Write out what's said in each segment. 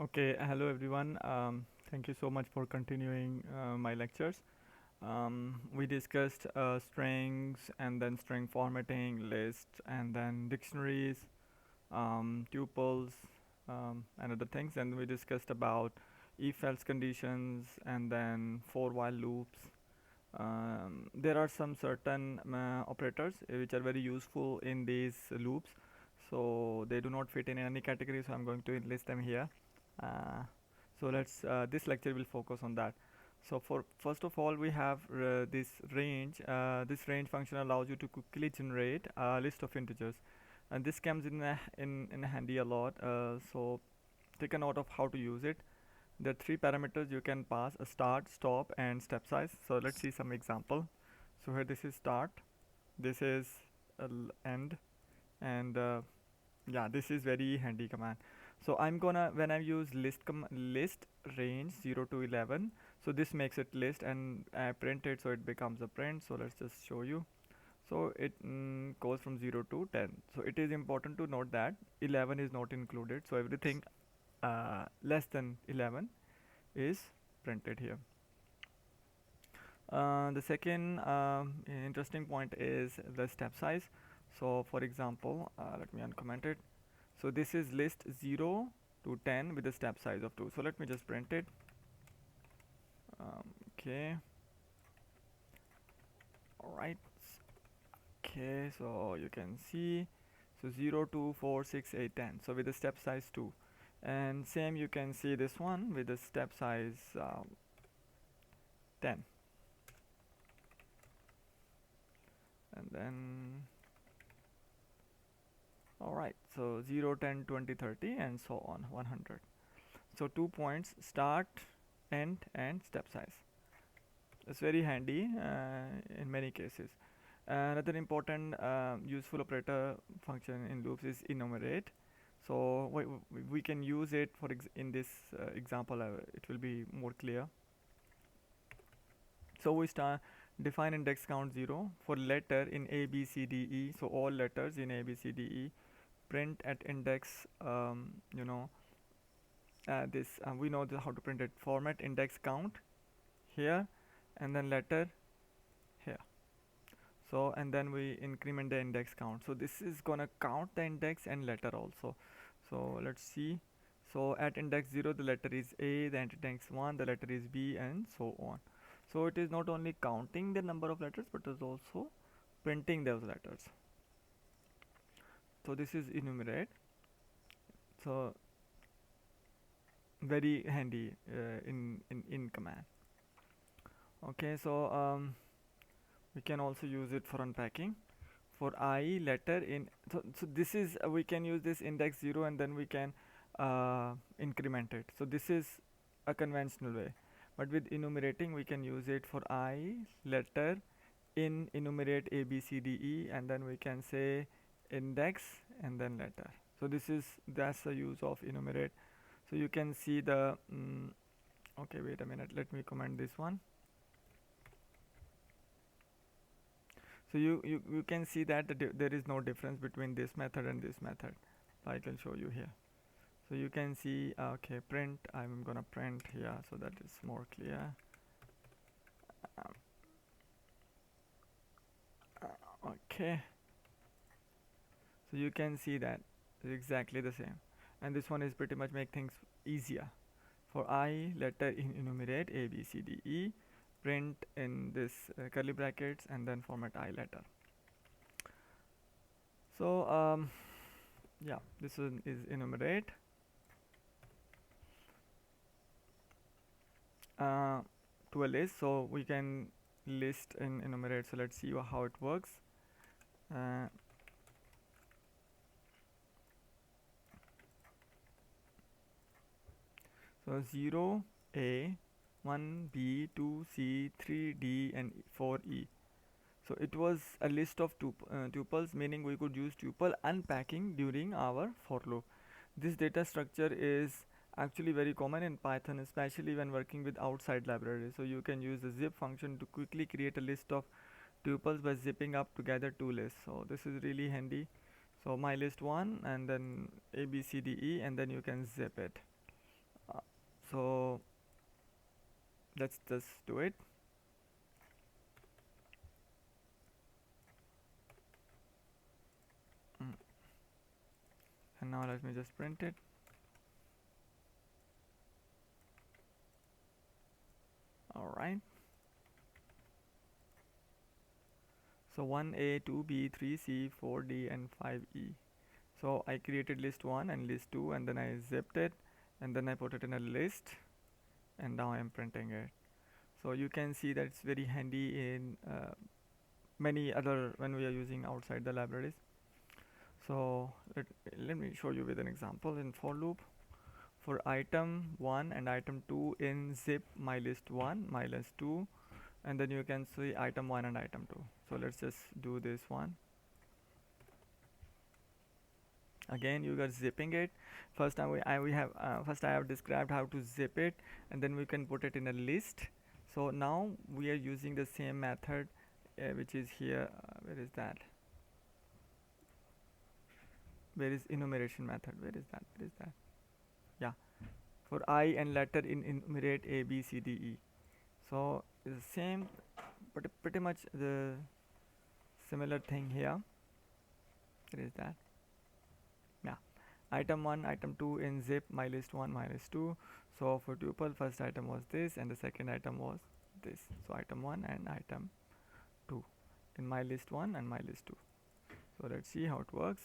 Okay, hello everyone. Thank you so much for continuing my lectures. We discussed strings and then string formatting, lists, and then dictionaries, tuples, and other things. And we discussed about if-else conditions and then for-while loops. There are some certain operators which are very useful in these loops. So they do not fit in any category. So I'm going to list them here. Uh, so let's this lecture will focus on that. So for first of all we have this range. This range function allows you to quickly generate a list of integers, and this comes in handy a lot. So take a note of how to use it. There are three parameters you can pass: a start, stop, and step size. So let's see some example. So here this is start, this is end, and yeah, this is very handy command. So I'm gonna, when I use list range 0 to 11, so this makes it list, and I print it so it becomes a print. So let's just show you. So it goes from 0 to 10. So it is important to note that 11 is not included, so everything less than 11 is printed here. The second interesting point is the step size. So for example, let me uncomment it. So this is list 0 to 10 with a step size of 2. So let me just print it. Okay. Alright. Okay, so you can see, so 0, 2, 4, 6, 8, 10. So with the step size 2. And same you can see this one with the step size 10. And then alright, so 0, 10, 20, 30, and so on 100. So 2 points: start, end, and step size. It's very handy in many cases. Another important useful operator function in loops is enumerate. So we can use it for in this example. It will be more clear. So we start define index count 0 for letter in A B C D E. So all letters in A B C D E, print at index. This we know how to print it. Format index count here, and then letter here. So and then we increment the index count. So this is gonna count the index and letter also. So let's see. So at index 0 the letter is A, the index 1 the letter is B, and so on. So it is not only counting the number of letters but is also printing those letters. So this is enumerate. So very handy in command. Okay, so we can also use it for unpacking. For I letter in, so this is we can use this index 0 and then we can increment it. So this is a conventional way, but with enumerating we can use it for I letter in enumerate A B C D E, and then we can say index and then letter. So this is, that's the use of enumerate. So you can see the okay, wait a minute, let me comment this one. So you can see that there is no difference between this method and this method. I can show you here. So you can see, okay, print, I'm gonna print here so that it's more clear. um, okay, so you can see that it's exactly the same, and this one is pretty much make things easier. For I letter in enumerate A B C D E, print in this curly brackets and then format I letter. So yeah, this one is enumerate. uh, to a list, so we can list and enumerate. So let's see how it works. uh, so 0 A, 1 B, 2 C, 3 D, and 4 E. So it was a list of tuples, meaning we could use tuple unpacking during our for loop. This data structure is actually very common in Python, especially when working with outside libraries. So you can use the zip function to quickly create a list of tuples by zipping up together two lists. So this is really handy. So my list 1 and then A B C D E, and then you can zip it. uh, so let's just do it. Mm. And now let me just print it. All right. So 1A, 2B, 3C, 4D, and 5E. So I created list 1 and list 2, and then I zipped it, and then I put it in a list, and now I'm printing it. So you can see that it's very handy in many other when we are using outside the libraries. So let me show you with an example in for loop. For item 1 and item 2 in zip my list 1, my list 2, and then you can see item 1 and item 2. So let's just do this one. Again you are zipping it. First time first I have described how to zip it, and then we can put it in a list. So now we are using the same method, which is here. Where is that? Where is enumeration method? Where is that? Where is that? Yeah, for I and letter in enumerate A, B, C, D, E. So it's the same, but pretty much the similar thing here. Where is that? Yeah, item 1, item 2 in zip my list 1, my list 2. So for tuple, first item was this, and the second item was this. So item 1 and item 2 in my list 1 and my list 2. So let's see how it works.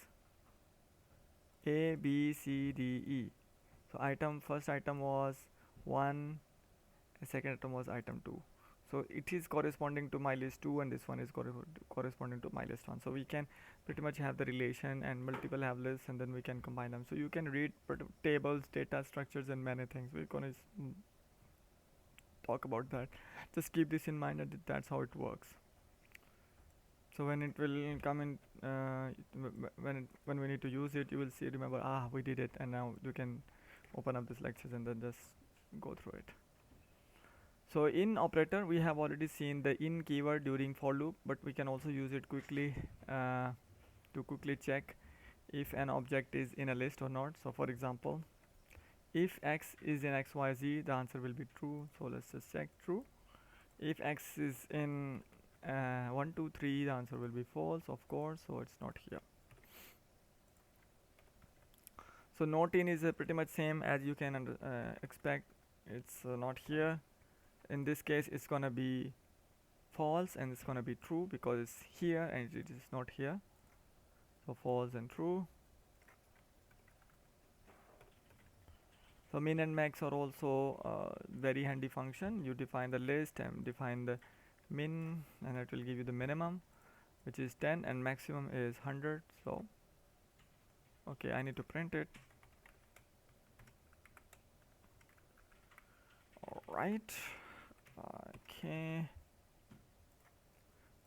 A, B, C, D, E. So first item was 1, the second item was item 2. So it is corresponding to my list 2, and this one is corresponding to my list 1. So we can pretty much have the relation, and multiple have lists, and then we can combine them. So you can read tables, data structures, and many things. We're gonna talk about that. Just keep this in mind, that that's how it works. So when it will come in, when we need to use it, you will see, remember, we did it, and now you can open up this lectures and then just go through it. So in operator we have already seen the in keyword during for loop, but we can also use it quickly to quickly check if an object is in a list or not. So for example, if x is in xyz, the answer will be true. So let's just check true. If x is in 1 2 3, the answer will be false, of course, so it's not here. So not in is pretty much same as you can expect. It's not here. In this case it's gonna be false, and it's gonna be true because it's here and it is not here. So false and true. So min and max are also very handy function. You define the list and define the min, and it will give you the minimum, which is 10, and maximum is 100. So okay, I need to print it. All right. Okay,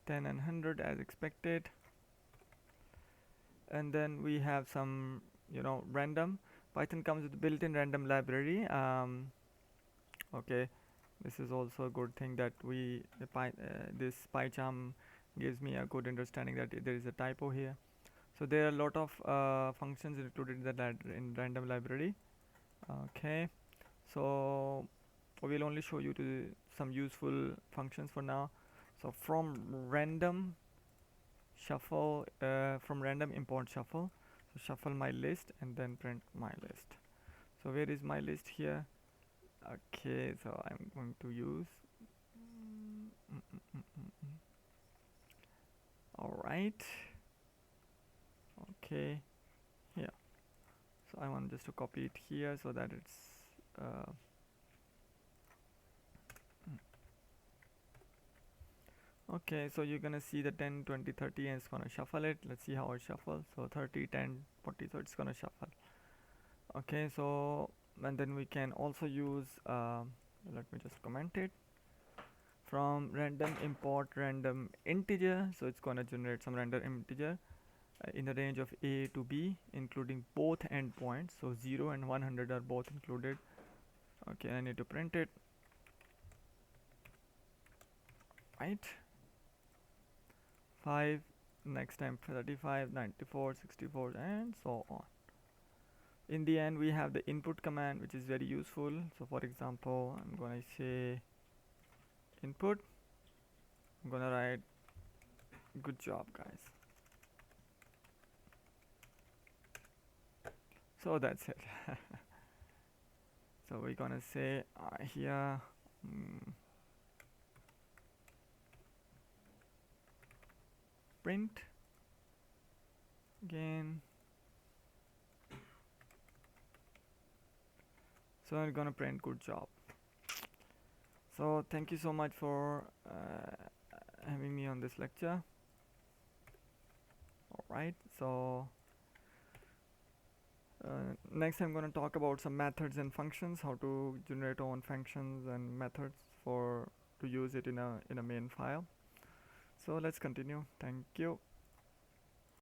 10 and 100 as expected. And then we have some, random. Python comes with built-in random library. Okay, this is also a good thing that this PyCharm gives me a good understanding that there is a typo here. So there are a lot of functions included in random library. Okay, so we'll only show you some useful functions for now. So from random shuffle, from random import shuffle. So shuffle my list and then print my list. So where is my list here? Okay, so I'm going to use all right. Okay, here. So I want just to copy it here so that it's okay, so you're gonna see the 10 20 30, and it's gonna shuffle it. Let's see how it shuffles. So 30 10 40, so it's gonna shuffle. Okay, so and then we can also use let me just comment it. From random import random integer, so it's gonna generate some random integer in the range of a to b, including both endpoints. So 0 and 100 are both included. Okay, I need to print it. Right, 5, next time 35, 94, 64, and so on. In the end, we have the input command, which is very useful. So for example, I'm gonna say input. I'm gonna write good job, guys. So that's it. So we're gonna say here print again. So I'm gonna print good job. So thank you so much for having me on this lecture. All right. So next I'm going to talk about some methods and functions, how to generate own functions and methods for to use it in a main file. So let's continue. Thank you.